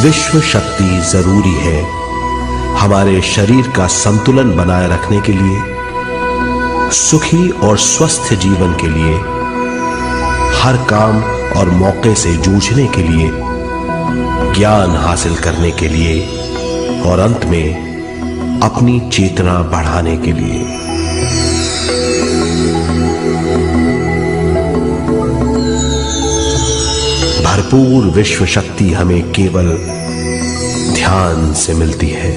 विश्व शक्ति जरूरी है हमारे शरीर का संतुलन बनाए रखने के लिए, सुखी और स्वस्थ जीवन के लिए, हर काम और मौके से जूझने के लिए, ज्ञान हासिल करने के लिए और अंत में अपनी चेतना बढ़ाने के लिए। भरपूर विश्व शक्ति हमें केवल ध्यान से मिलती है।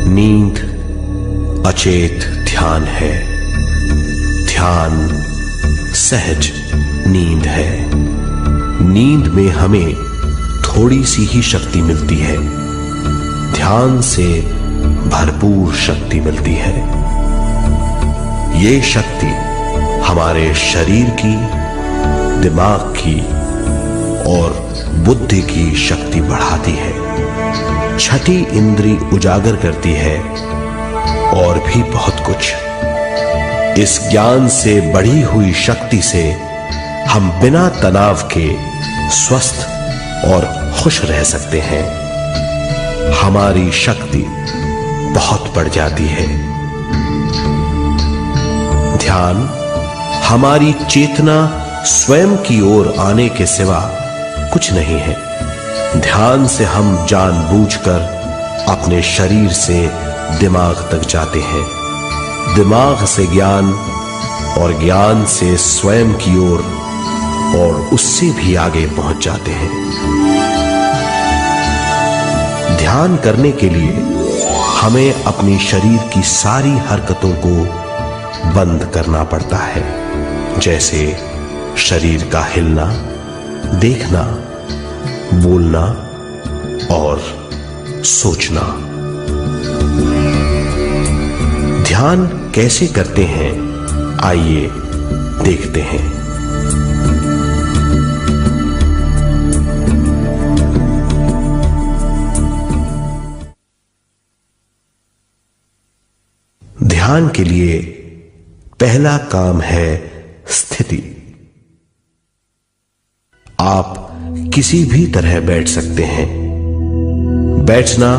नींद अचेत ध्यान है, ध्यान सहज नींद है। नींद में हमें थोड़ी सी ही शक्ति मिलती है, ध्यान से भरपूर शक्ति मिलती है। ये शक्ति हमारे शरीर की, दिमाग की और बुद्धि की शक्ति बढ़ाती है, छठी इंद्री उजागर करती है और भी बहुत कुछ। इस ज्ञान से बढ़ी हुई शक्ति से हम बिना तनाव के स्वस्थ और खुश रह सकते हैं। हमारी शक्ति बहुत बढ़ जाती है। ध्यान हमारी चेतना स्वयं की ओर आने के सिवा कुछ नहीं है। ध्यान से हम जानबूझकर अपने शरीर से दिमाग तक जाते हैं, दिमाग से ज्ञान और ज्ञान से स्वयं की ओर और उससे भी आगे पहुंच जाते हैं। ध्यान करने के लिए हमें अपनी शरीर की सारी हरकतों को बंद करना पड़ता है, जैसे शरीर का हिलना, देखना, बोलना और सोचना। ध्यान कैसे करते हैं, आइए देखते हैं। ध्यान के लिए पहला काम है स्थिति। आप किसी भी तरह बैठ सकते हैं। बैठना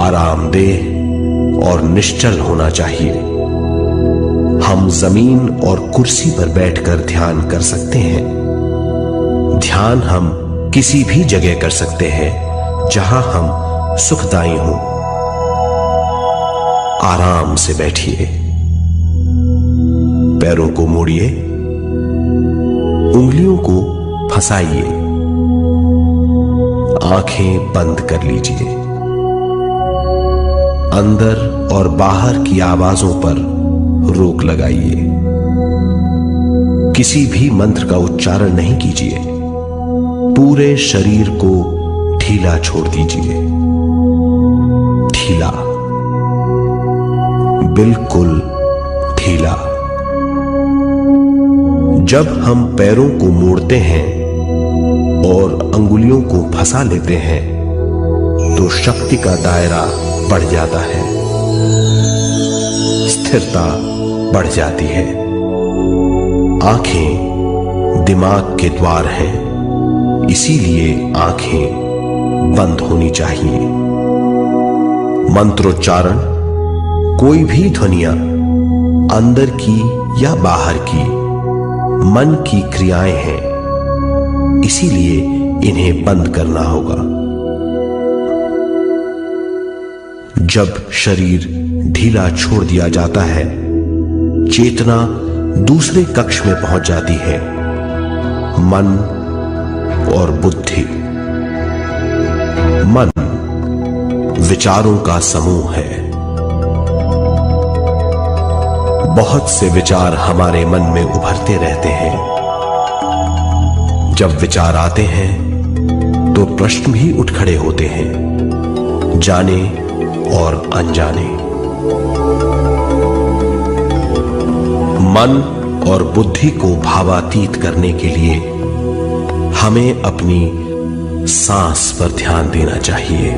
आरामदेह और निश्चल होना चाहिए। हम जमीन और कुर्सी पर बैठकर ध्यान कर सकते हैं। ध्यान हम किसी भी जगह कर सकते हैं जहां हम सुखदायी हों। आराम से बैठिए, पैरों को मोड़िए, उंगलियों को फंसाइए, आंखें बंद कर लीजिए। अंदर और बाहर की आवाजों पर रोक लगाइए। किसी भी मंत्र का उच्चारण नहीं कीजिए। पूरे शरीर को ढीला छोड़ दीजिए। ढीला, बिल्कुल ढीला। जब हम पैरों को मोड़ते हैं और अंगुलियों को फंसा लेते हैं तो शक्ति का दायरा बढ़ जाता है, स्थिरता बढ़ जाती है। आंखें दिमाग के द्वार हैं, इसीलिए आंखें बंद होनी चाहिए। मंत्रोच्चारण, कोई भी ध्वनियां अंदर की या बाहर की मन की क्रियाएं हैं, इसीलिए इन्हें बंद करना होगा। जब शरीर ढीला छोड़ दिया जाता है, चेतना दूसरे कक्ष में पहुंच जाती है, मन और बुद्धि। मन विचारों का समूह है। बहुत से विचार हमारे मन में उभरते रहते हैं। जब विचार आते हैं तो प्रश्न भी उठ खड़े होते हैं, जाने और अनजाने। मन और बुद्धि को भावातीत करने के लिए हमें अपनी सांस पर ध्यान देना चाहिए।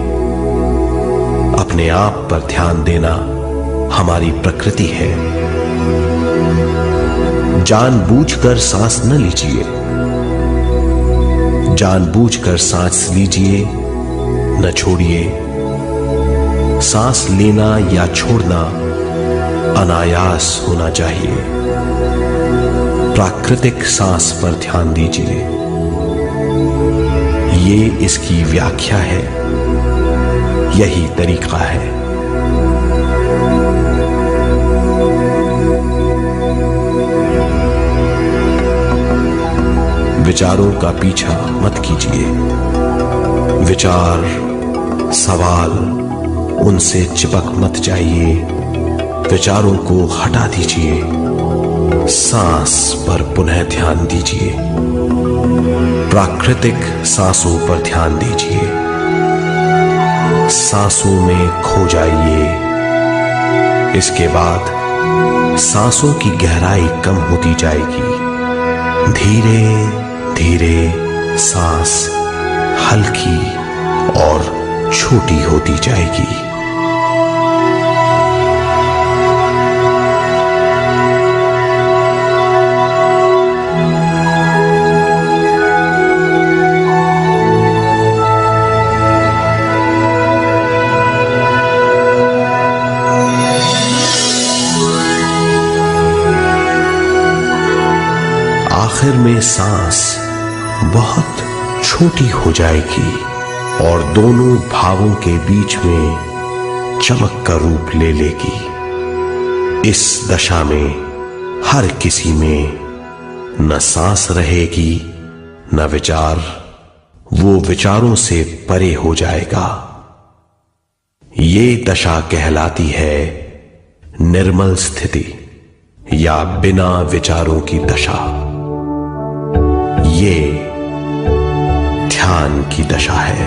अपने आप पर ध्यान देना हमारी प्रकृति है। जानबूझकर सांस न लीजिए, जानबूझकर सांस लीजिए न छोड़िए। सांस लेना या छोड़ना अनायास होना चाहिए। प्राकृतिक सांस पर ध्यान दीजिए, ये इसकी व्याख्या है, यही तरीका है। विचारों का पीछा मत कीजिए। विचार, सवाल, उनसे चिपक मत जाइए। विचारों को हटा दीजिए। सांस पर पुनः ध्यान दीजिए। प्राकृतिक सांसों पर ध्यान दीजिए। सांसों में खो जाइए। इसके बाद सांसों की गहराई कम होती जाएगी। धीरे धीरे सांस हल्की और छोटी होती जाएगी। आखिर में सांस बहुत छोटी हो जाएगी और दोनों भावों के बीच में चमक का रूप ले लेगी। इस दशा में हर किसी में न सांस रहेगी न विचार, वो विचारों से परे हो जाएगा। ये दशा कहलाती है निर्मल स्थिति या बिना विचारों की दशा। ये ध्यान की दशा है।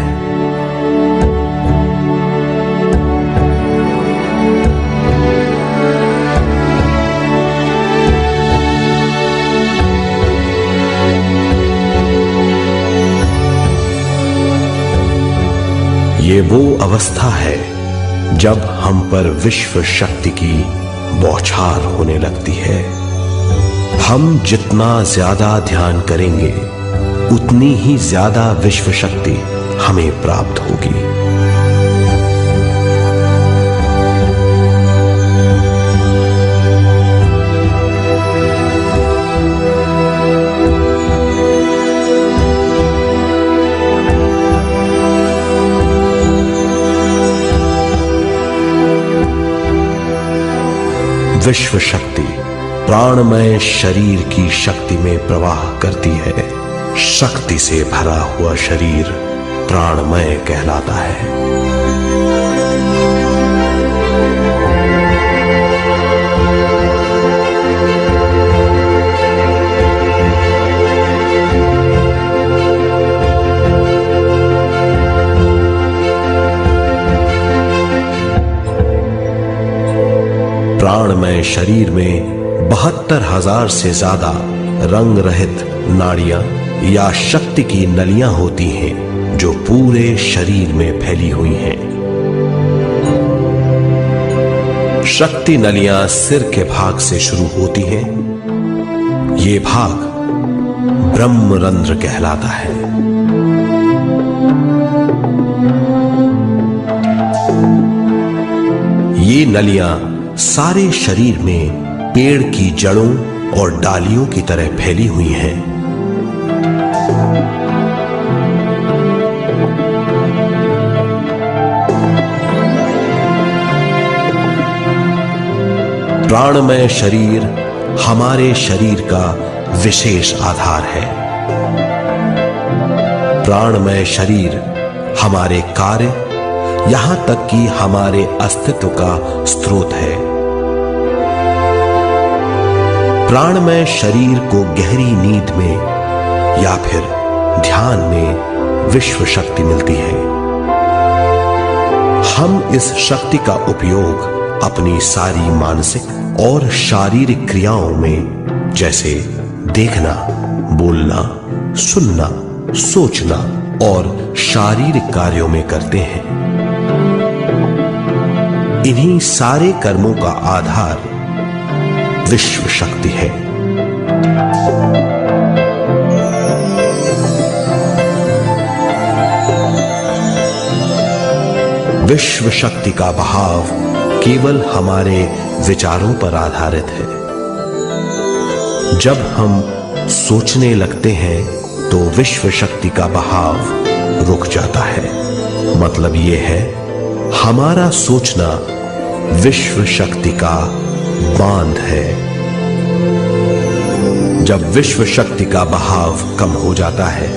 ये वो अवस्था है जब हम पर विश्व शक्ति की बौछार होने लगती है। हम जितना ज्यादा ध्यान करेंगे उतनी ही ज्यादा विश्व शक्ति हमें प्राप्त होगी। विश्व शक्ति प्राणमय शरीर की शक्ति में प्रवाह करती है। शक्ति से भरा हुआ शरीर प्राणमय कहलाता है। प्राणमय शरीर में 72,000 से ज्यादा रंग रहित नाड़ियां या शक्ति की नलियां होती हैं जो पूरे शरीर में फैली हुई हैं। शक्ति नलियां सिर के भाग से शुरू होती हैं। ये भाग ब्रह्मरंध्र कहलाता है। ये नलियां सारे शरीर में पेड़ की जड़ों और डालियों की तरह फैली हुई हैं। प्राणमय शरीर हमारे शरीर का विशेष आधार है। प्राणमय शरीर हमारे कार्य, यहां तक कि हमारे अस्तित्व का स्रोत है। प्राणमय शरीर को गहरी नींद में या फिर ध्यान में विश्व शक्ति मिलती है। हम इस शक्ति का उपयोग अपनी सारी मानसिक और शारीरिक क्रियाओं में, जैसे देखना, बोलना, सुनना, सोचना और शारीरिक कार्यों में करते हैं। इन्हीं सारे कर्मों का आधार विश्व शक्ति है। विश्व शक्ति का बहाव केवल हमारे विचारों पर आधारित है। जब हम सोचने लगते हैं तो विश्व शक्ति का बहाव रुक जाता है। मतलब यह है, हमारा सोचना विश्व शक्ति का बांध है। जब विश्व शक्ति का बहाव कम हो जाता है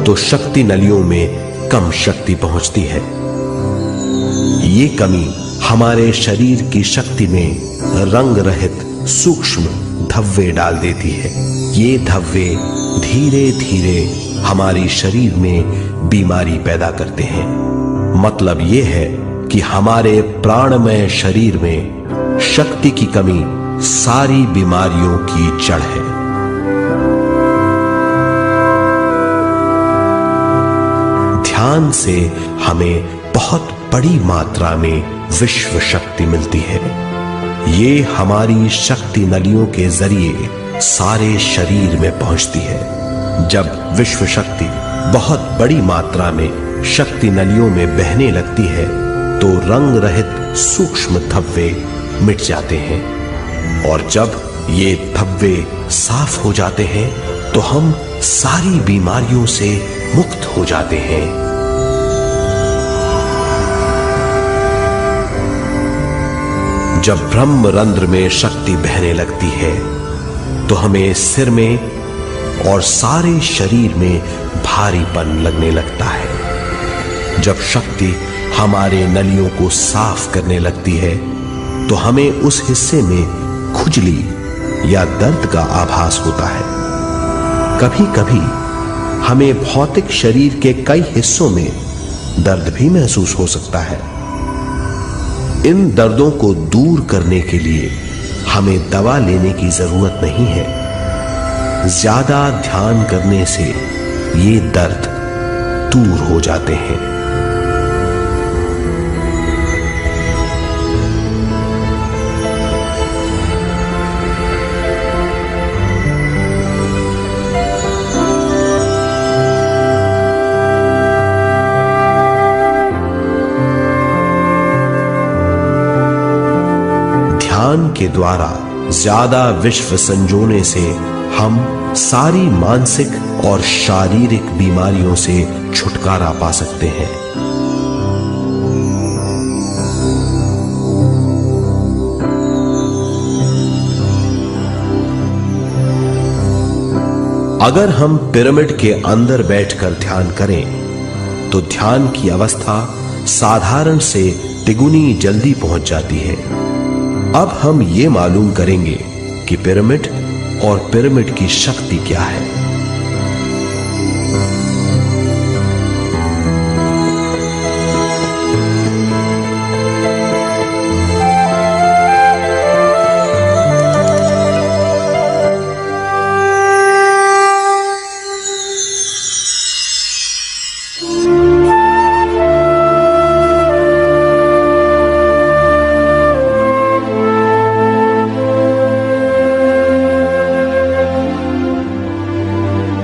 तो शक्ति नलियों में कम शक्ति पहुंचती है। ये कमी हमारे शरीर की शक्ति में रंग रहित सूक्ष्म धब्बे डाल देती है। ये धब्बे धीरे धीरे हमारी शरीर में बीमारी पैदा करते हैं। मतलब ये है कि हमारे प्राणमय शरीर में शक्ति की कमी सारी बीमारियों की जड़ है। ध्यान से हमें बहुत बड़ी मात्रा में विश्व शक्ति मिलती है। ये हमारी शक्ति नलियों के जरिए सारे शरीर में पहुंचती है। जब विश्व शक्ति बहुत बड़ी मात्रा में शक्ति नलियों में बहने लगती है तो रंग रहित सूक्ष्म धब्बे मिट जाते हैं, और जब ये धब्बे साफ हो जाते हैं तो हम सारी बीमारियों से मुक्त हो जाते हैं। जब ब्रह्म रंध्र में शक्ति बहने लगती है तो हमें सिर में और सारे शरीर में भारीपन लगने लगता है। जब शक्ति हमारे नलियों को साफ करने लगती है तो हमें उस हिस्से में खुजली या दर्द का आभास होता है। कभी कभी हमें भौतिक शरीर के कई हिस्सों में दर्द भी महसूस हो सकता है। इन दर्दों को दूर करने के लिए हमें दवा लेने की जरूरत नहीं है। ज्यादा ध्यान करने से ये दर्द दूर हो जाते हैं। ध्यान के द्वारा ज्यादा विश्व संजोने से हम सारी मानसिक और शारीरिक बीमारियों से छुटकारा पा सकते हैं। अगर हम पिरामिड के अंदर बैठकर ध्यान करें तो ध्यान की अवस्था साधारण से तिगुनी जल्दी पहुंच जाती है। अब हम ये मालूम करेंगे कि पिरामिड और पिरामिड की शक्ति क्या है।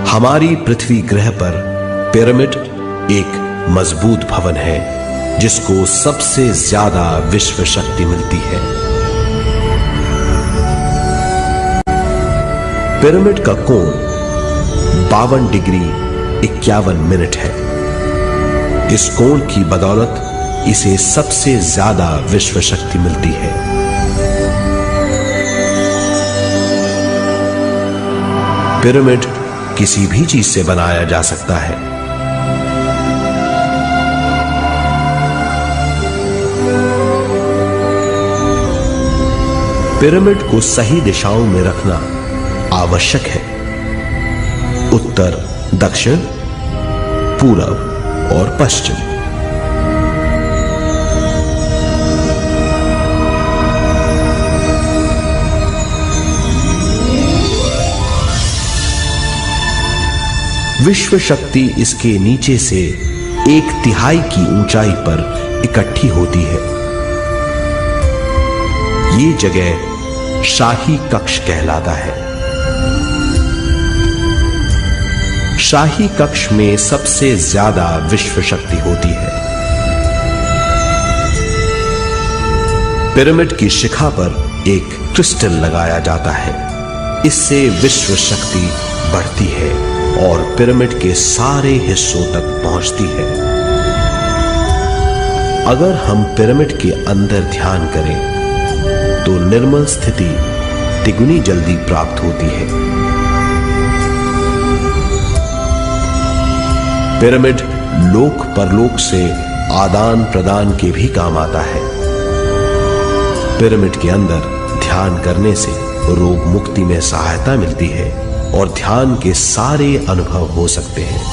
हमारी पृथ्वी ग्रह पर पिरामिड एक मजबूत भवन है जिसको सबसे ज्यादा विश्व शक्ति मिलती है। पिरामिड का कोण 52 डिग्री 51 मिनट है। इस कोण की बदौलत इसे सबसे ज्यादा विश्व शक्ति मिलती है। पिरामिड किसी भी चीज से बनाया जा सकता है। पिरामिड को सही दिशाओं में रखना आवश्यक है। उत्तर, दक्षिण, पूरब और पश्चिम। विश्व शक्ति इसके नीचे से 1/3 की ऊंचाई पर इकट्ठी होती है। ये जगह शाही कक्ष कहलाता है। शाही कक्ष में सबसे ज्यादा विश्व शक्ति होती है। पिरामिड की शिखा पर एक क्रिस्टल लगाया जाता है। इससे विश्व शक्ति बढ़ती है और पिरामिड के सारे हिस्सों तक पहुंचती है। अगर हम पिरामिड के अंदर ध्यान करें तो निर्मल स्थिति तिगुनी जल्दी प्राप्त होती है। पिरामिड लोक परलोक से आदान प्रदान के भी काम आता है। पिरामिड के अंदर ध्यान करने से रोग मुक्ति में सहायता मिलती है और ध्यान के सारे अनुभव हो सकते हैं।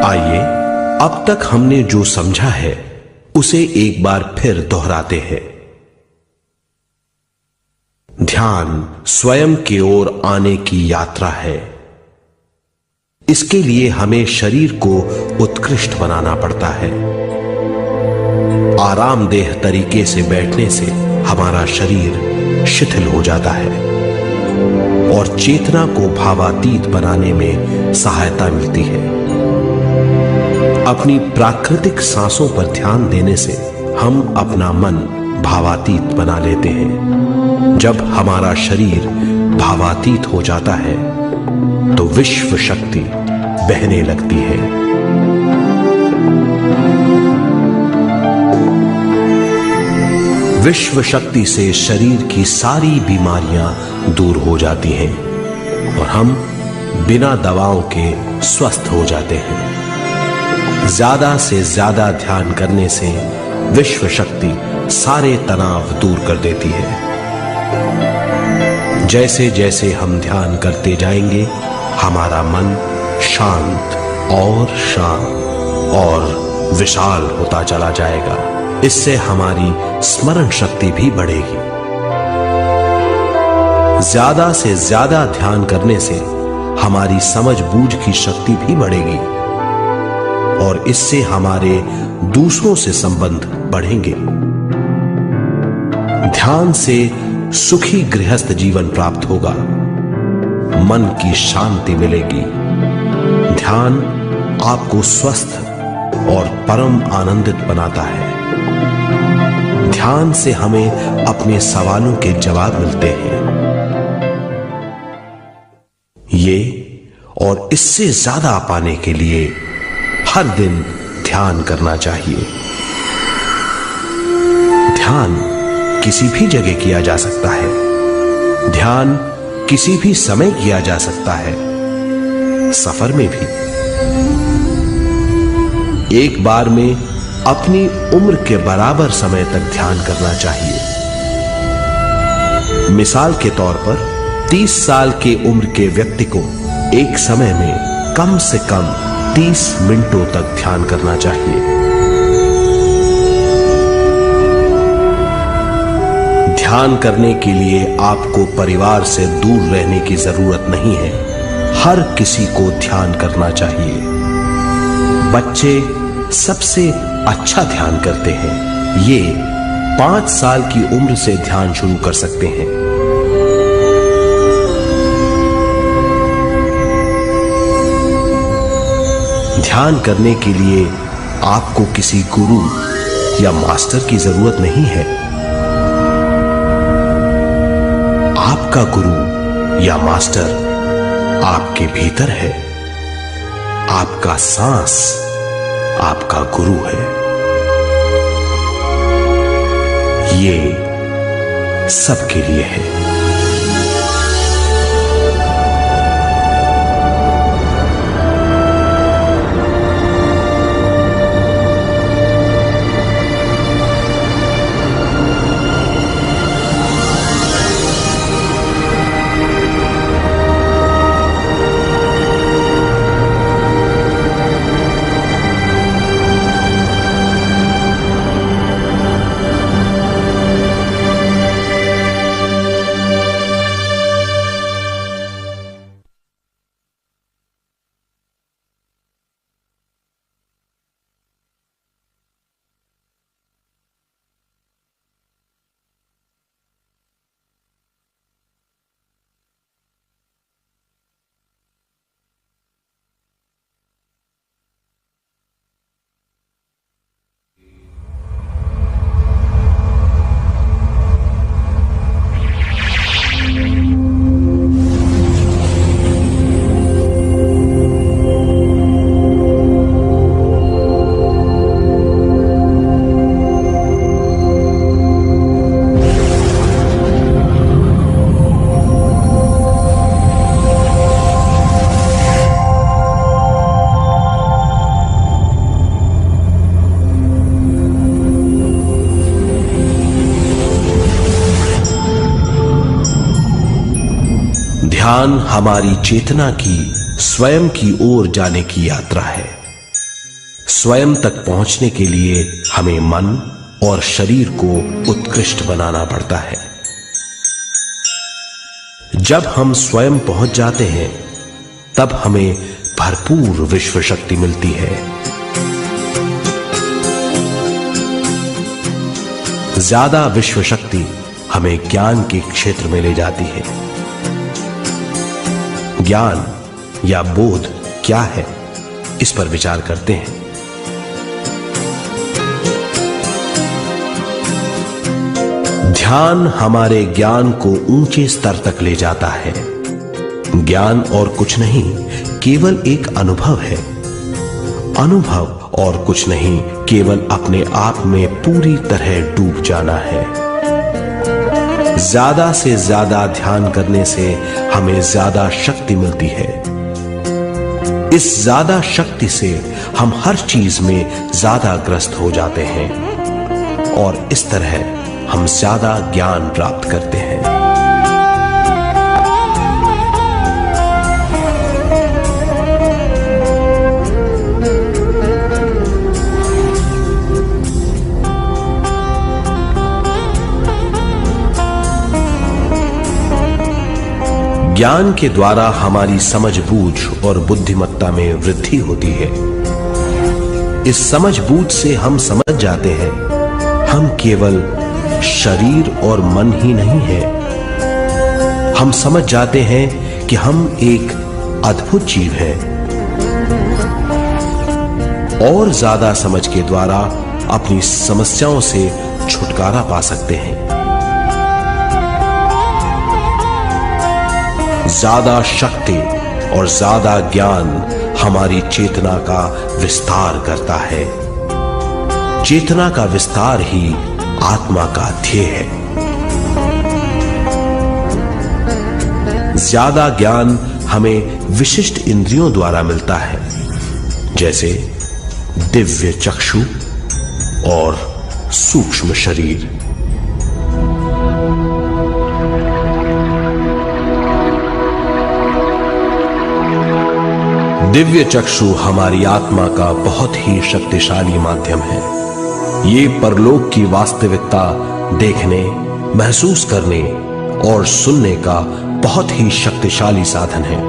आइए अब तक हमने जो समझा है उसे एक बार फिर दोहराते हैं। ध्यान स्वयं की ओर आने की यात्रा है। इसके लिए हमें शरीर को उत्कृष्ट बनाना पड़ता है। आरामदेह तरीके से बैठने से हमारा शरीर शिथिल हो जाता है और चेतना को भावातीत बनाने में सहायता मिलती है। अपनी प्राकृतिक सांसों पर ध्यान देने से हम अपना मन भावातीत बना लेते हैं। जब हमारा शरीर भावातीत हो जाता है तो विश्व शक्ति बहने लगती है। विश्व शक्ति से शरीर की सारी बीमारियां दूर हो जाती हैं और हम बिना दवाओं के स्वस्थ हो जाते हैं। ज्यादा से ज्यादा ध्यान करने से विश्व शक्ति सारे तनाव दूर कर देती है। जैसे जैसे हम ध्यान करते जाएंगे हमारा मन शांत और विशाल होता चला जाएगा। इससे हमारी स्मरण शक्ति भी बढ़ेगी। ज्यादा से ज्यादा ध्यान करने से हमारी समझ बूझ की शक्ति भी बढ़ेगी और इससे हमारे दूसरों से संबंध बढ़ेंगे। ध्यान से सुखी गृहस्थ जीवन प्राप्त होगा, मन की शांति मिलेगी। ध्यान आपको स्वस्थ और परम आनंदित बनाता है। ध्यान से हमें अपने सवालों के जवाब मिलते हैं। ये और इससे ज्यादा पाने के लिए हर दिन ध्यान करना चाहिए। ध्यान किसी भी जगह किया जा सकता है। ध्यान किसी भी समय किया जा सकता है, सफर में भी। एक बार में अपनी उम्र के बराबर समय तक ध्यान करना चाहिए। मिसाल के तौर पर 30 साल के उम्र के व्यक्ति को एक समय में कम से कम 30 मिनटों तक ध्यान करना चाहिए। ध्यान करने के लिए आपको परिवार से दूर रहने की जरूरत नहीं है। हर किसी को ध्यान करना चाहिए। बच्चे सबसे अच्छा ध्यान करते हैं। ये 5 साल की उम्र से ध्यान शुरू कर सकते हैं। ध्यान करने के लिए आपको किसी गुरु या मास्टर की जरूरत नहीं है। आपका गुरु या मास्टर आपके भीतर है। आपका सांस आपका गुरु है। ये सबके लिए है। ध्यान हमारी चेतना की स्वयं की ओर जाने की यात्रा है। स्वयं तक पहुंचने के लिए हमें मन और शरीर को उत्कृष्ट बनाना पड़ता है। जब हम स्वयं पहुंच जाते हैं तब हमें भरपूर विश्व शक्ति मिलती है। ज्यादा विश्व शक्ति हमें ज्ञान के क्षेत्र में ले जाती है। ज्ञान या बोध क्या है, इस पर विचार करते हैं। ध्यान हमारे ज्ञान को ऊंचे स्तर तक ले जाता है। ज्ञान और कुछ नहीं, केवल एक अनुभव है। अनुभव और कुछ नहीं, केवल अपने आप में पूरी तरह डूब जाना है। ज्यादा से ज्यादा ध्यान करने से हमें ज्यादा शक्ति मिलती है। इस ज्यादा शक्ति से हम हर चीज में ज्यादा ग्रस्त हो जाते हैं और इस तरह हम ज्यादा ज्ञान प्राप्त करते हैं। ज्ञान के द्वारा हमारी समझबूझ और बुद्धिमत्ता में वृद्धि होती है। इस समझबूझ से हम समझ जाते हैं हम केवल शरीर और मन ही नहीं है। हम समझ जाते हैं कि हम एक अद्भुत जीव हैं। और ज्यादा समझ के द्वारा अपनी समस्याओं से छुटकारा पा सकते हैं। ज्यादा शक्ति और ज्यादा ज्ञान हमारी चेतना का विस्तार करता है। चेतना का विस्तार ही आत्मा का ध्येय है। ज्यादा ज्ञान हमें विशिष्ट इंद्रियों द्वारा मिलता है, जैसे दिव्य चक्षु और सूक्ष्म शरीर। दिव्य चक्षु हमारी आत्मा का बहुत ही शक्तिशाली माध्यम है। ये परलोक की वास्तविकता देखने, महसूस करने और सुनने का बहुत ही शक्तिशाली साधन है।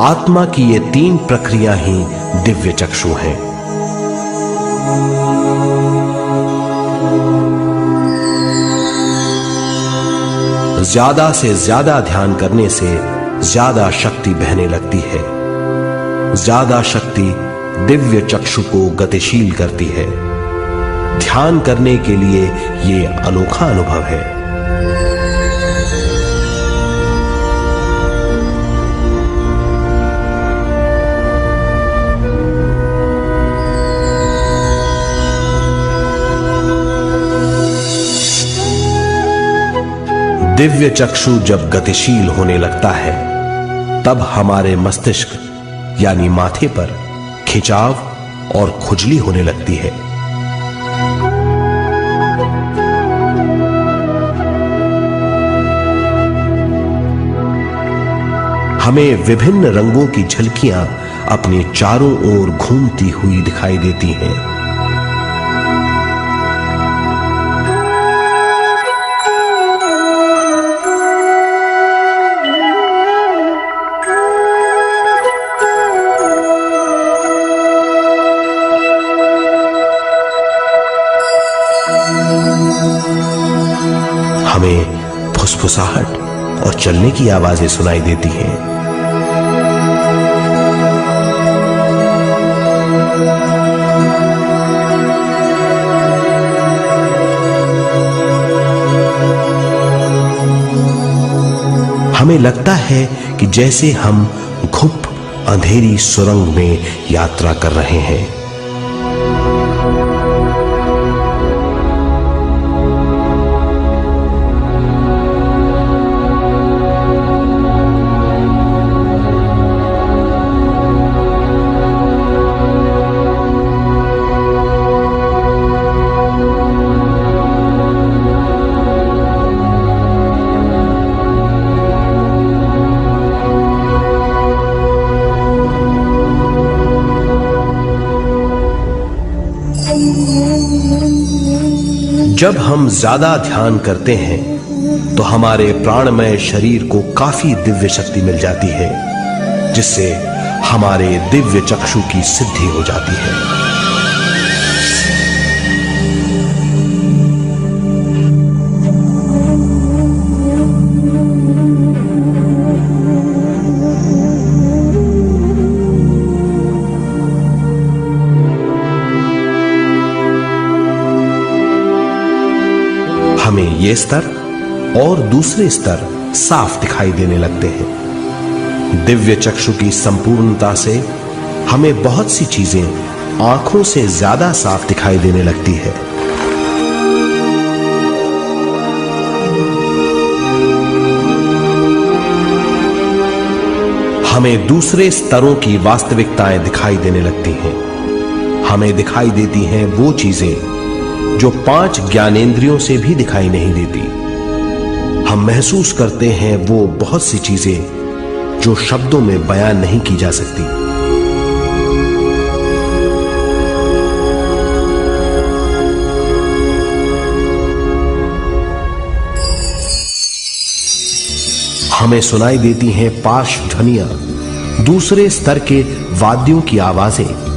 आत्मा की ये 3 प्रक्रिया ही दिव्य चक्षु हैं। ज्यादा से ज्यादा ध्यान करने से ज्यादा शक्ति बहने लगती है। ज्यादा शक्ति दिव्य चक्षु को गतिशील करती है। ध्यान करने के लिए यह अनोखा अनुभव है। दिव्य चक्षु जब गतिशील होने लगता है तब हमारे मस्तिष्क यानी माथे पर खिंचाव और खुजली होने लगती है। हमें विभिन्न रंगों की झलकियां अपने चारों ओर घूमती हुई दिखाई देती हैं। हमें फुसफुसाहट और चलने की आवाजें सुनाई देती हैं। हमें लगता है कि जैसे हम घुप अंधेरी सुरंग में यात्रा कर रहे हैं। जब हम ज्यादा ध्यान करते हैं तो हमारे प्राणमय शरीर को काफी दिव्य शक्ति मिल जाती है, जिससे हमारे दिव्य चक्षु की सिद्धि हो जाती है। हमें ये स्तर और दूसरे स्तर साफ दिखाई देने लगते हैं। दिव्य चक्षु की संपूर्णता से हमें बहुत सी चीजें आंखों से ज्यादा साफ दिखाई देने लगती है। हमें दूसरे स्तरों की वास्तविकताएं दिखाई देने लगती हैं। हमें दिखाई देती हैं वो चीजें जो 5 ज्ञानेंद्रियों से भी दिखाई नहीं देती। हम महसूस करते हैं वो बहुत सी चीजें जो शब्दों में बयान नहीं की जा सकती। हमें सुनाई देती हैं पार्श्व ध्वनियां, दूसरे स्तर के वाद्यों की आवाजें।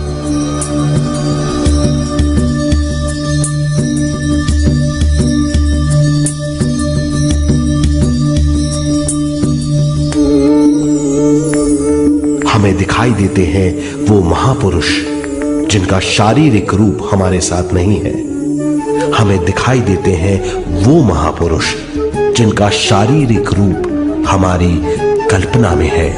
हमें दिखाई देते हैं वो महापुरुष जिनका शारीरिक रूप हमारे साथ नहीं है। हमें दिखाई देते हैं वो महापुरुष जिनका शारीरिक रूप हमारी कल्पना में है।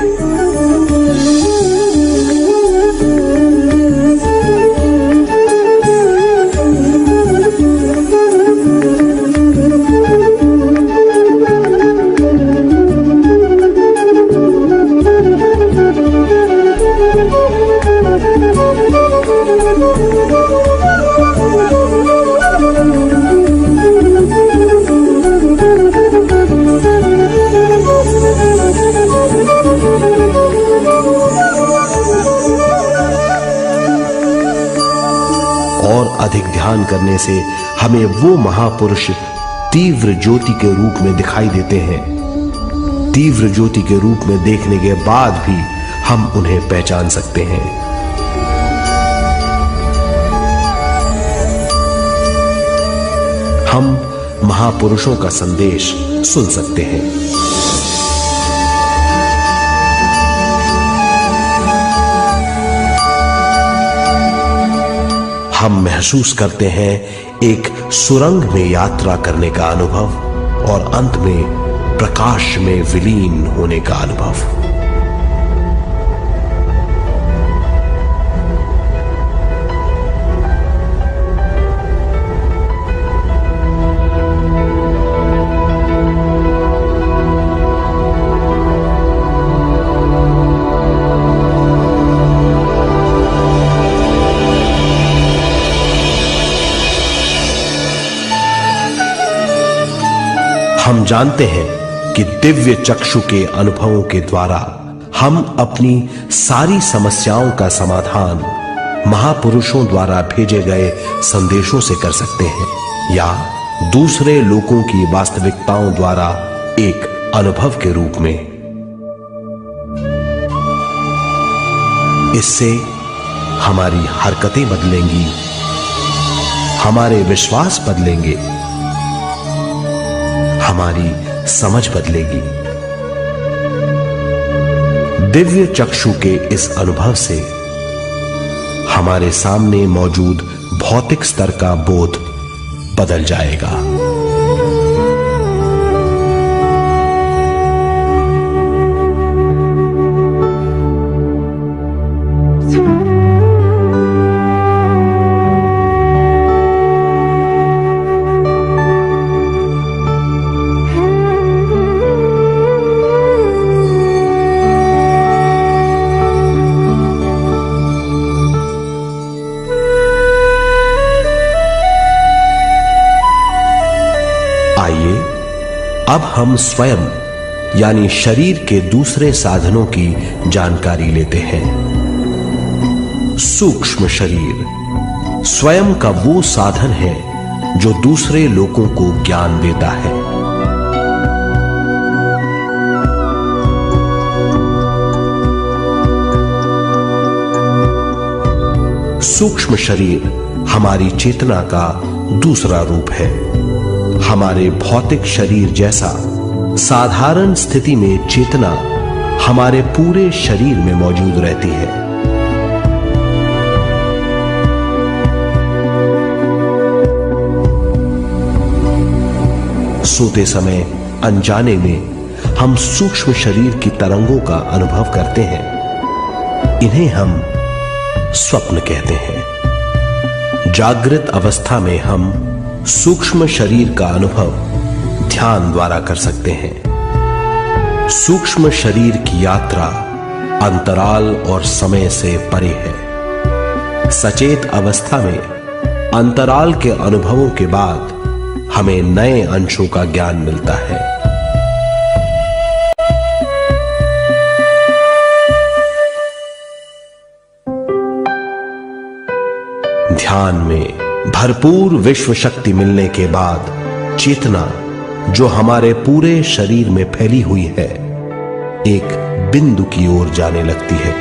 और अधिक ध्यान करने से हमें वो महापुरुष तीव्र ज्योति के रूप में दिखाई देते हैं। तीव्र ज्योति के रूप में देखने के बाद भी हम उन्हें पहचान सकते हैं। हम महापुरुषों का संदेश सुन सकते हैं। हम महसूस करते हैं एक सुरंग में यात्रा करने का अनुभव और अंत में प्रकाश में विलीन होने का अनुभव। हम जानते हैं कि दिव्य चक्षु के अनुभवों के द्वारा हम अपनी सारी समस्याओं का समाधान महापुरुषों द्वारा भेजे गए संदेशों से कर सकते हैं या दूसरे लोगों की वास्तविकताओं द्वारा एक अनुभव के रूप में। इससे हमारी हरकतें बदलेंगी, हमारे विश्वास बदलेंगे, हमारी समझ बदलेगी। दिव्य चक्षु के इस अनुभव से हमारे सामने मौजूद भौतिक स्तर का बोध बदल जाएगा। अब हम स्वयं यानी शरीर के दूसरे साधनों की जानकारी लेते हैं। सूक्ष्म शरीर स्वयं का वो साधन है जो दूसरे लोगों को ज्ञान देता है। सूक्ष्म शरीर हमारी चेतना का दूसरा रूप है। हमारे भौतिक शरीर जैसा साधारण स्थिति में चेतना हमारे पूरे शरीर में मौजूद रहती है। सोते समय अनजाने में हम सूक्ष्म शरीर की तरंगों का अनुभव करते हैं। इन्हें हम स्वप्न कहते हैं। जागृत अवस्था में हम सूक्ष्म शरीर का अनुभव ध्यान द्वारा कर सकते हैं। सूक्ष्म शरीर की यात्रा अंतराल और समय से परे है। सचेत अवस्था में अंतराल के अनुभवों के बाद हमें नए अंशों का ज्ञान मिलता है। ध्यान में भरपूर विश्व शक्ति मिलने के बाद चेतना जो हमारे पूरे शरीर में फैली हुई है एक बिंदु की ओर जाने लगती है।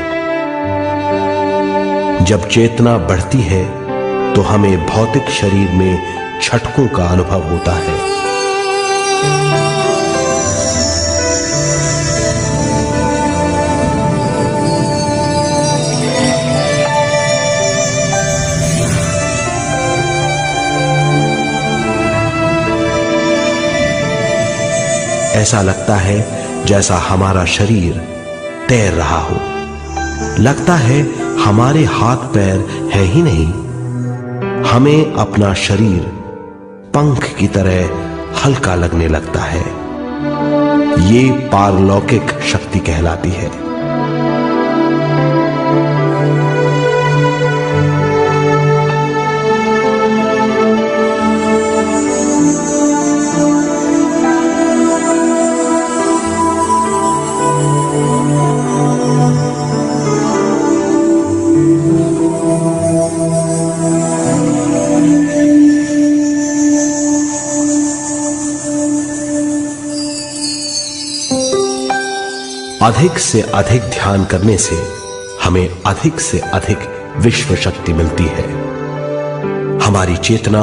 जब चेतना बढ़ती है तो हमें भौतिक शरीर में झटकों का अनुभव होता है। ऐसा लगता है जैसा हमारा शरीर तैर रहा हो। लगता है हमारे हाथ पैर है ही नहीं। हमें अपना शरीर पंख की तरह हल्का लगने लगता है। ये पारलौकिक शक्ति कहलाती है। अधिक से अधिक ध्यान करने से हमें अधिक से अधिक विश्व शक्ति मिलती है। हमारी चेतना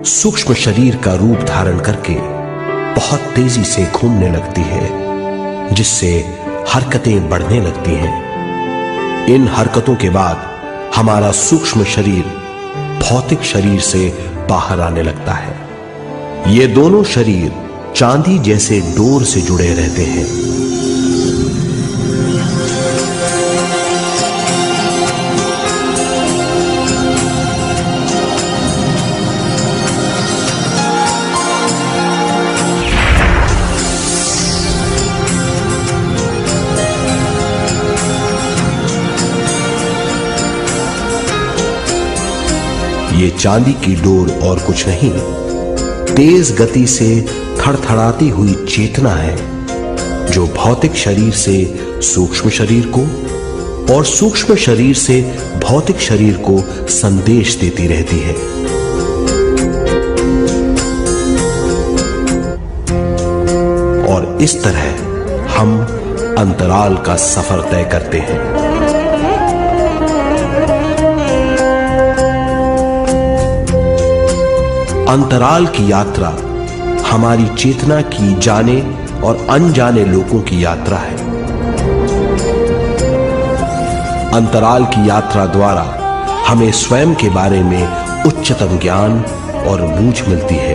सूक्ष्म शरीर का रूप धारण करके बहुत तेजी से घूमने लगती है, जिससे हरकतें बढ़ने लगती हैं। इन हरकतों के बाद हमारा सूक्ष्म शरीर भौतिक शरीर से बाहर आने लगता है। ये दोनों शरीर चांदी जैसे डोर से जुड़े रहते हैं। ये चांदी की डोर और कुछ नहीं, तेज गति से थड़थड़ाती हुई चेतना है, जो भौतिक शरीर से सूक्ष्म शरीर को और सूक्ष्म शरीर से भौतिक शरीर को संदेश देती रहती है। और इस तरह हम अंतराल का सफर तय करते हैं। अंतराल की यात्रा हमारी चेतना की जाने और अनजाने लोगों की यात्रा है। अंतराल की यात्रा द्वारा हमें स्वयं के बारे में उच्चतम ज्ञान और बूझ मिलती है।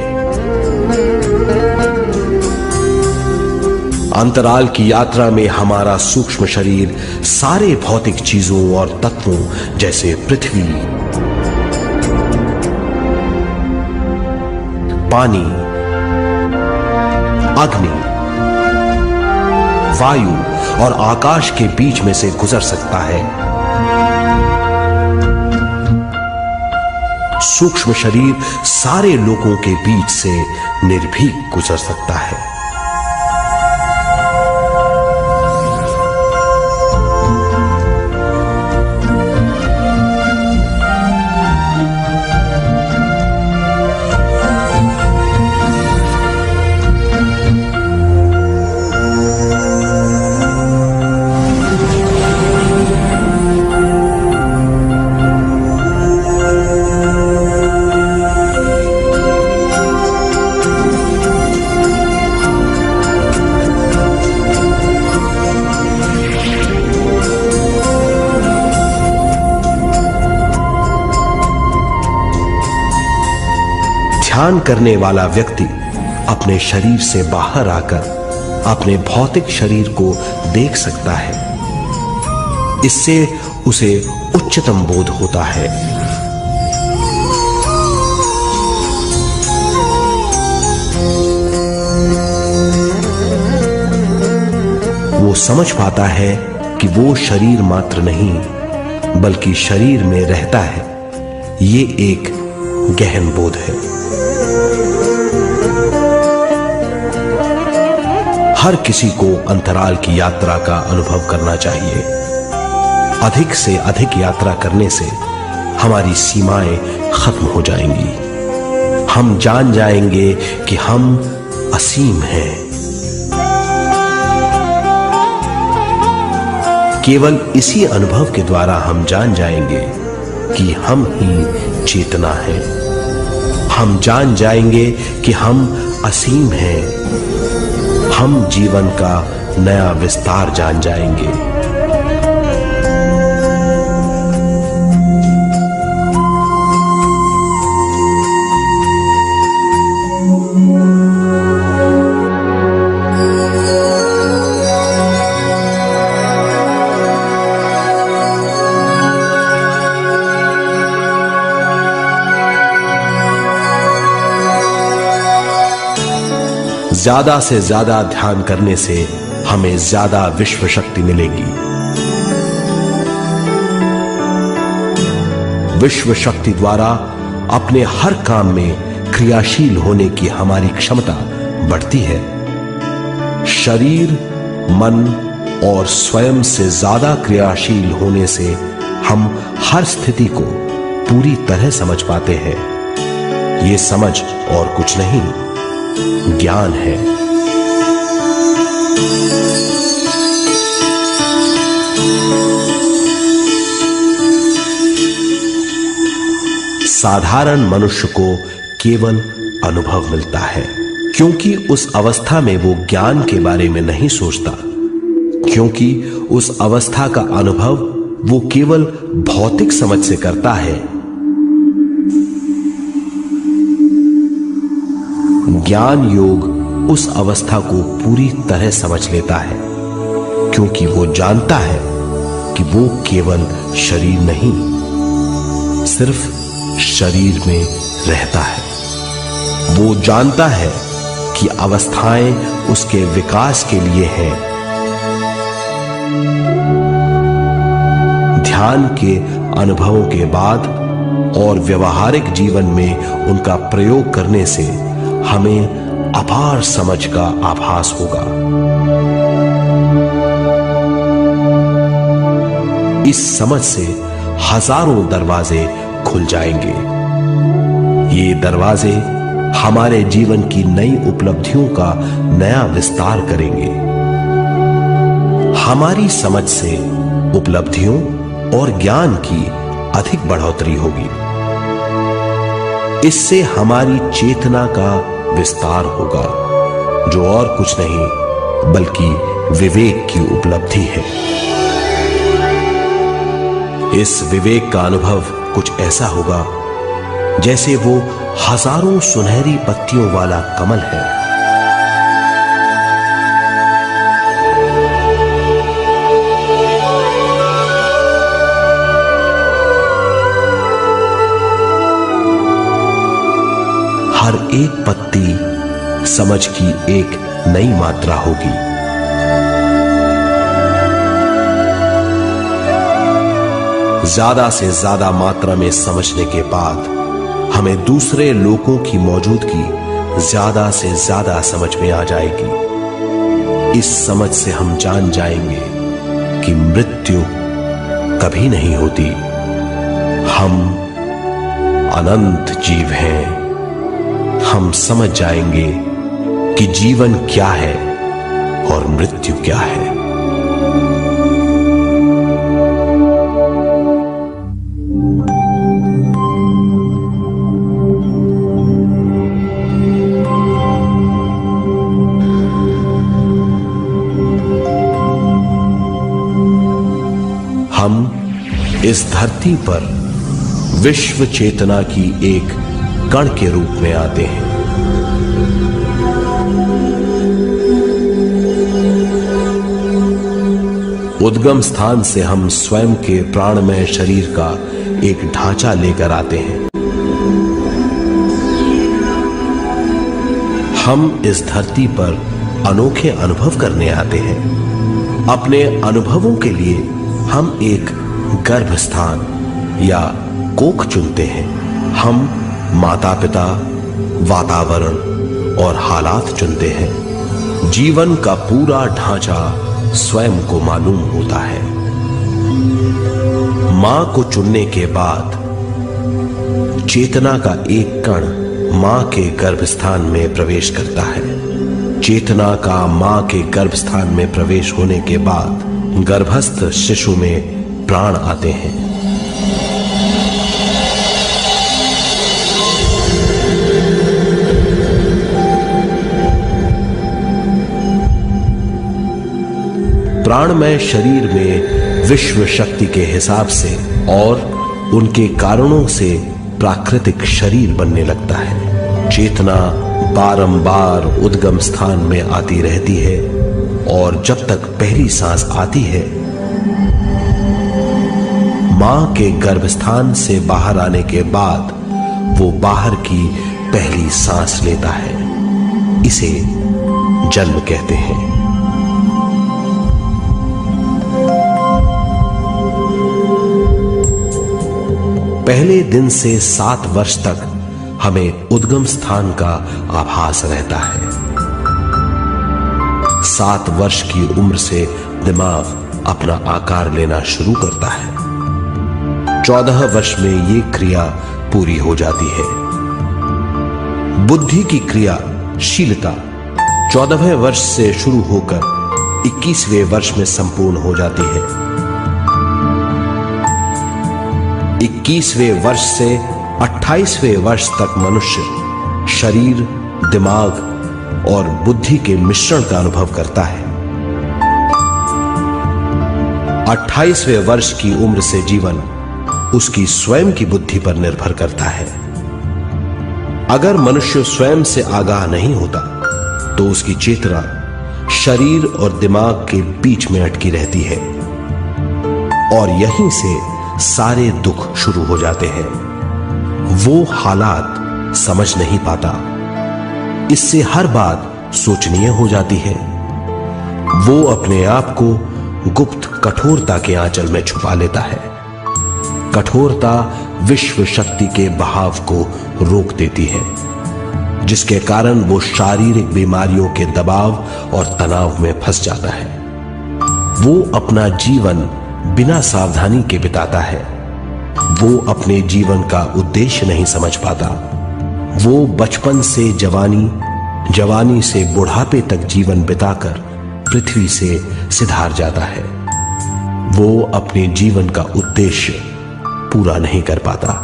अंतराल की यात्रा में हमारा सूक्ष्म शरीर सारे भौतिक चीजों और तत्वों जैसे पृथ्वी, पानी, अग्नि, वायु और आकाश के बीच में से गुजर सकता है। सूक्ष्म शरीर सारे लोगों के बीच से निर्भीक गुजर सकता है। ध्यान करने वाला व्यक्ति अपने शरीर से बाहर आकर अपने भौतिक शरीर को देख सकता है। इससे उसे उच्चतम बोध होता है। वो समझ पाता है कि वो शरीर मात्र नहीं बल्कि शरीर में रहता है। ये एक गहन बोध है। हर किसी को अंतराल की यात्रा का अनुभव करना चाहिए। अधिक से अधिक यात्रा करने से हमारी सीमाएं खत्म हो जाएंगी। हम जान जाएंगे कि हम असीम हैं। केवल इसी अनुभव के द्वारा हम जान जाएंगे कि हम ही चेतना हैं। हम जान जाएंगे कि हम असीम हैं। हम जीवन का नया विस्तार जान जाएंगे। ज्यादा से ज्यादा ध्यान करने से हमें ज्यादा विश्व शक्ति मिलेगी। विश्व शक्ति द्वारा अपने हर काम में क्रियाशील होने की हमारी क्षमता बढ़ती है। शरीर, मन और स्वयं से ज्यादा क्रियाशील होने से हम हर स्थिति को पूरी तरह समझ पाते हैं। ये समझ और कुछ नहीं, ज्ञान है। साधारण मनुष्य को केवल अनुभव मिलता है, क्योंकि उस अवस्था में वो ज्ञान के बारे में नहीं सोचता, क्योंकि उस अवस्था का अनुभव वो केवल भौतिक समझ से करता है। ज्ञान योग उस अवस्था को पूरी तरह समझ लेता है, क्योंकि वो जानता है कि वो केवल शरीर नहीं, सिर्फ शरीर में रहता है। वो जानता है कि अवस्थाएं उसके विकास के लिए हैं। ध्यान के अनुभवों के बाद और व्यवहारिक जीवन में उनका प्रयोग करने से हमें अपार समझ का आभास होगा। इस समझ से हजारों दरवाजे खुल जाएंगे। ये दरवाजे हमारे जीवन की नई उपलब्धियों का नया विस्तार करेंगे। हमारी समझ से उपलब्धियों और ज्ञान की अधिक बढ़ोतरी होगी। इससे हमारी चेतना का विस्तार होगा, जो और कुछ नहीं बल्कि विवेक की उपलब्धि है। इस विवेक का अनुभव कुछ ऐसा होगा जैसे वो हजारों सुनहरी पत्तियों वाला कमल है। हर एक पत्ती समझ की एक नई मात्रा होगी। ज्यादा से ज्यादा मात्रा में समझने के बाद हमें दूसरे लोगों की मौजूदगी ज्यादा से ज्यादा समझ में आ जाएगी। इस समझ से हम जान जाएंगे कि मृत्यु कभी नहीं होती। हम अनंत जीव हैं। हम समझ जाएंगे कि जीवन क्या है और मृत्यु क्या है। हम इस धरती पर विश्व चेतना की एक कण के रूप में आते हैं। उद्गम स्थान से हम स्वयं के प्राणमय शरीर का एक ढांचा लेकर आते हैं। हम इस धरती पर अनोखे अनुभव करने आते हैं। अपने अनुभवों के लिए हम एक गर्भ स्थान या कोख चुनते हैं। हम माता पिता, वातावरण और हालात चुनते हैं। जीवन का पूरा ढांचा स्वयं को मालूम होता है। मां को चुनने के बाद चेतना का एक कण मां के गर्भस्थान में प्रवेश करता है। चेतना का मां के गर्भस्थान में प्रवेश होने के बाद गर्भस्थ शिशु में प्राण आते हैं। प्राणमय शरीर में विश्व शक्ति के हिसाब से और उनके कारणों से प्राकृतिक शरीर बनने लगता है। चेतना बारंबार उद्गम स्थान में आती रहती है और जब तक पहली सांस आती है, मां के गर्भस्थान से बाहर आने के बाद वो बाहर की पहली सांस लेता है। इसे जन्म कहते हैं। पहले दिन से 7 वर्ष तक हमें उद्गम स्थान का आभास रहता है। 7 वर्ष की उम्र से दिमाग अपना आकार लेना शुरू करता है। 14 वर्ष में ये क्रिया पूरी हो जाती है। बुद्धि की क्रियाशीलता 14वें वर्ष से शुरू होकर 21वें वर्ष में संपूर्ण हो जाती है। 21वें वर्ष से 28वें वर्ष तक मनुष्य शरीर, दिमाग, और बुद्धि के मिश्रण का अनुभव करता है। 28वें वर्ष की उम्र से जीवन उसकी स्वयं की बुद्धि पर निर्भर करता है। अगर मनुष्य स्वयं से आगाह नहीं होता तो उसकी चेतना शरीर और दिमाग के बीच में अटकी रहती है और यहीं से सारे दुख शुरू हो जाते हैं। वो हालात समझ नहीं पाता, इससे हर बात सोचनीय हो जाती है। वो अपने आप को गुप्त कठोरता के आंचल में छुपा लेता है। कठोरता विश्व शक्ति के बहाव को रोक देती है, जिसके कारण वो शारीरिक बीमारियों के दबाव और तनाव में फंस जाता है। वो अपना जीवन बिना सावधानी के बिताता है। वो अपने जीवन का उद्देश्य नहीं समझ पाता। वो बचपन से जवानी, जवानी से बुढ़ापे तक जीवन बिताकर पृथ्वी से सिधार जाता है। वो अपने जीवन का उद्देश्य पूरा नहीं कर पाता।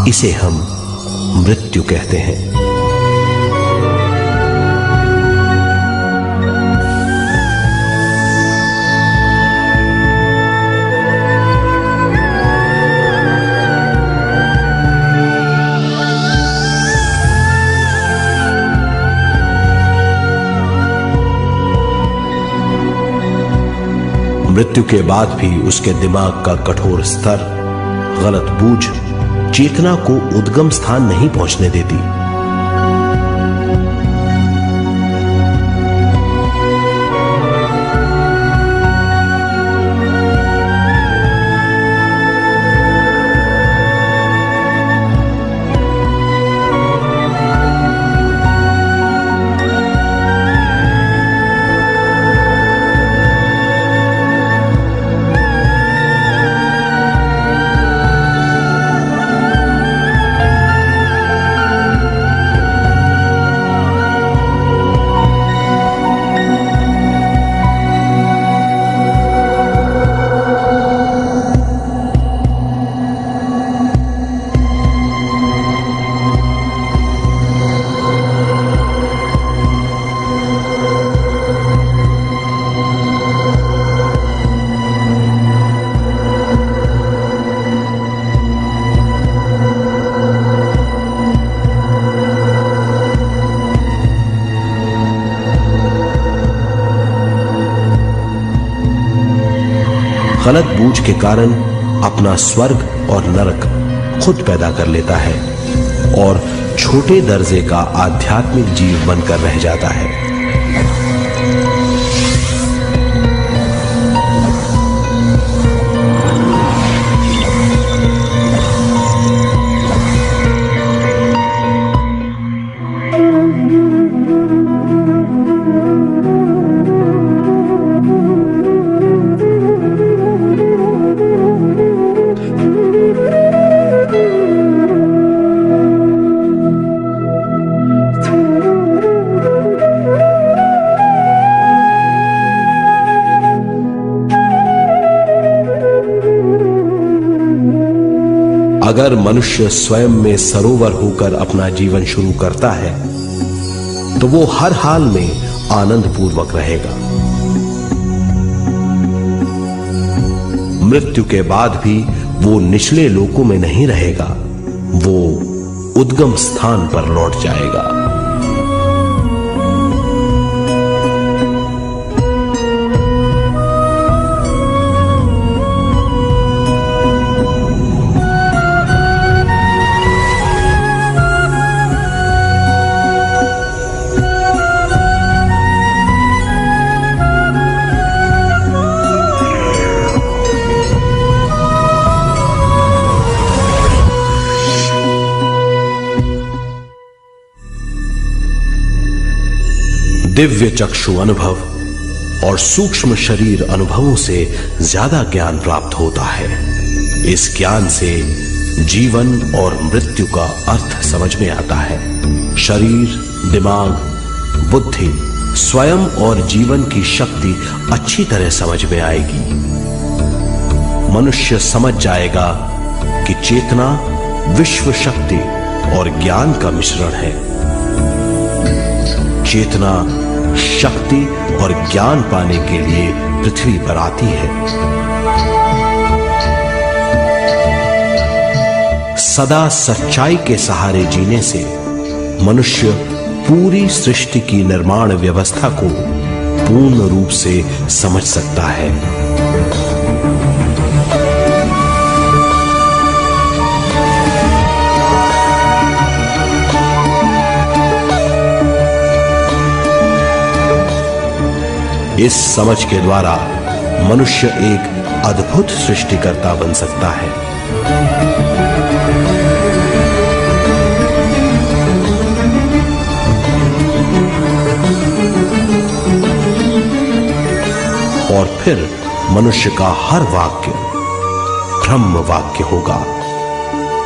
इसे हम मृत्यु कहते हैं। मृत्यु के बाद भी उसके दिमाग का कठोर स्तर, गलत बूझ चेतना को उद्गम स्थान नहीं पहुंचने देती। गलत बूझ के कारण अपना स्वर्ग और नरक खुद पैदा कर लेता है और छोटे दर्जे का आध्यात्मिक जीव बनकर रह जाता है। अगर मनुष्य स्वयं में सरोवर होकर अपना जीवन शुरू करता है तो वो हर हाल में आनंद पूर्वक रहेगा। मृत्यु के बाद भी वो निचले लोकों में नहीं रहेगा, वो उद्गम स्थान पर लौट जाएगा। दिव्य चक्षु अनुभव और सूक्ष्म शरीर अनुभवों से ज्यादा ज्ञान प्राप्त होता है। इस ज्ञान से जीवन और मृत्यु का अर्थ समझ में आता है। शरीर, दिमाग, बुद्धि, स्वयं और जीवन की शक्ति अच्छी तरह समझ में आएगी। मनुष्य समझ जाएगा कि चेतना, विश्व शक्ति और ज्ञान का मिश्रण है। चेतना शक्ति और ज्ञान पाने के लिए पृथ्वी पर आती है। सदा सच्चाई के सहारे जीने से मनुष्य पूरी सृष्टि की निर्माण व्यवस्था को पूर्ण रूप से समझ सकता है। इस समझ के द्वारा मनुष्य एक अद्भुत सृष्टिकर्ता बन सकता है। और फिर मनुष्य का हर वाक्य ब्रह्म वाक्य होगा।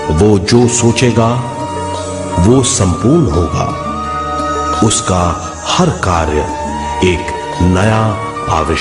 वो जो सोचेगा वो संपूर्ण होगा। उसका हर कार्य एक नया आविष्कार